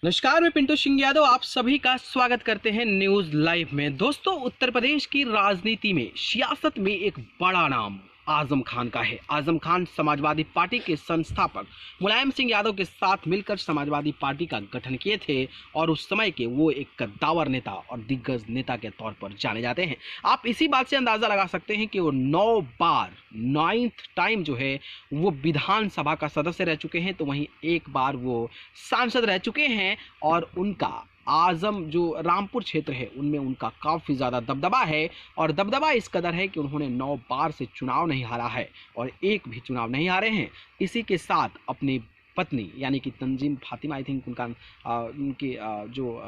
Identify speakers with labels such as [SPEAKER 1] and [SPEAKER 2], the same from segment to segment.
[SPEAKER 1] नमस्कार, मैं पिंटू सिंह यादव आप सभी का स्वागत करते हैं न्यूज लाइव में। दोस्तों, उत्तर प्रदेश की राजनीति में सियासत में एक बड़ा नाम आजम खान का है। आजम खान समाजवादी पार्टी के संस्थापक मुलायम सिंह यादव के साथ मिलकर समाजवादी पार्टी का गठन किए थे और उस समय के वो एक कद्दावर नेता और दिग्गज नेता के तौर पर जाने जाते हैं। आप इसी बात से अंदाजा लगा सकते हैं कि वो 9 बार 9th टाइम जो है वो विधानसभा का सदस्य रह चुके हैं, तो वहीं एक बार वो सांसद रह चुके हैं और उनका आजम जो रामपुर क्षेत्र है उनमें उनका काफ़ी ज़्यादा दबदबा है। और दबदबा इस कदर है कि उन्होंने 9 बार से चुनाव नहीं हारा है और एक भी चुनाव नहीं हारे हैं। इसी के साथ अपनी पत्नी यानी कि तंजीम फातिमा, आई थिंक उनका उनकी जो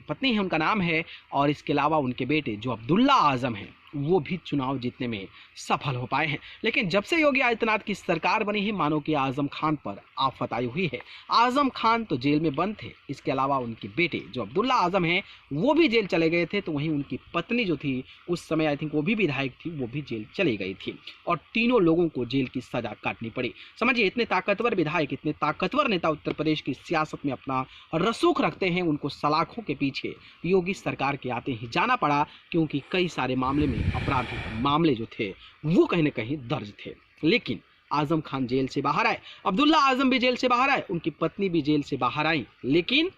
[SPEAKER 1] पत्नी है उनका नाम है, और इसके अलावा उनके बेटे जो अब्दुल्ला आजम हैं वो भी चुनाव जीतने में सफल हो पाए हैं। लेकिन जब से योगी आदित्यनाथ की सरकार बनी है, मानो कि आजम खान पर आफत आई हुई है। आजम खान तो जेल में बंद थे, इसके अलावा उनके बेटे जो अब्दुल्ला आजम हैं वो भी जेल चले गए थे, तो वहीं उनकी पत्नी जो थी उस समय आई थिंक वो भी विधायक थी, वो भी जेल चली गई थी और तीनों लोगों को जेल की सजा काटनी पड़ी। समझिए, इतने ताकतवर विधायक, इतने ताकतवर नेता उत्तर प्रदेश की सियासत में अपना रसूख रखते हैं, उनको सलाखों के पीछे योगी सरकार के आते ही जाना पड़ा, क्योंकि कई सारे मामले में आपराधिक मामले जो थे वो कहीं न कहीं दर्ज थे। लेकिन आजम खान जेल से बाहर आए, अब्दुल्ला आजम भी जेल से बाहर आए, उनकी पत्नी भी जेल से बाहर आई। लेकिन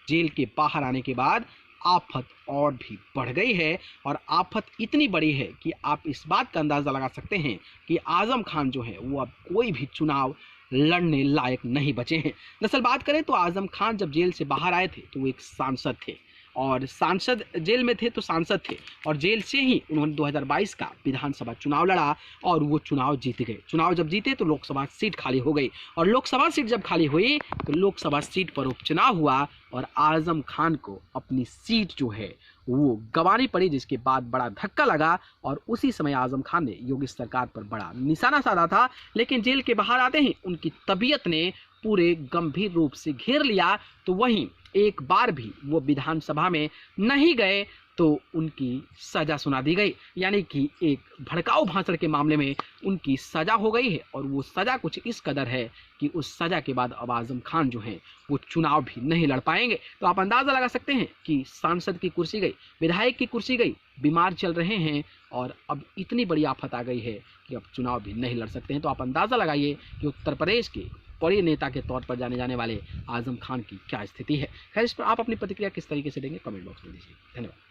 [SPEAKER 1] जेल के बाहर आने के बाद आफत और भी बढ़ गई है, और आफत इतनी बड़ी है कि आप इस बात का अंदाजा लगा सकते हैं कि आजम खान जो है वो अब कोई भी चुनाव लड़ने लायक नहीं बचे हैं। दरअसल बात करें तो आजम खान जब जेल से बाहर आए थे तो वो एक सांसद थे, और सांसद जेल में थे तो सांसद थे, और जेल से ही उन्होंने 2022 का विधानसभा चुनाव लड़ा और वो चुनाव जीत गए। चुनाव जब जीते तो लोकसभा सीट खाली हो गई, और लोकसभा सीट जब खाली हुई तो लोकसभा सीट पर उपचुनाव हुआ और आजम खान को अपनी सीट जो है वो गंवानी पड़ी, जिसके बाद बड़ा धक्का लगा और उसी समय आजम खान ने योगी सरकार पर बड़ा निशाना साधा था। लेकिन जेल के बाहर आते ही उनकी तबीयत ने पूरे गंभीर रूप से घेर लिया, तो वहीं एक बार भी वो विधानसभा में नहीं गए तो उनकी सजा सुना दी गई, यानी कि एक भड़काऊ भाषण के मामले में उनकी सजा हो गई है। और वो सजा कुछ इस कदर है कि उस सजा के बाद अब आजम खान जो हैं वो चुनाव भी नहीं लड़ पाएंगे। तो आप अंदाज़ा लगा सकते हैं कि सांसद की कुर्सी गई, विधायक की कुर्सी गई, बीमार चल रहे हैं और अब इतनी बड़ी आफत आ गई है कि अब चुनाव भी नहीं लड़ सकते हैं। तो आप अंदाज़ा लगाइए कि उत्तर प्रदेश के बड़े नेता के तौर पर जाने जाने वाले आजम खान की क्या स्थिति है। खैर, इस पर आप अपनी प्रतिक्रिया किस तरीके से देंगे, कमेंट बॉक्स में दीजिए। धन्यवाद।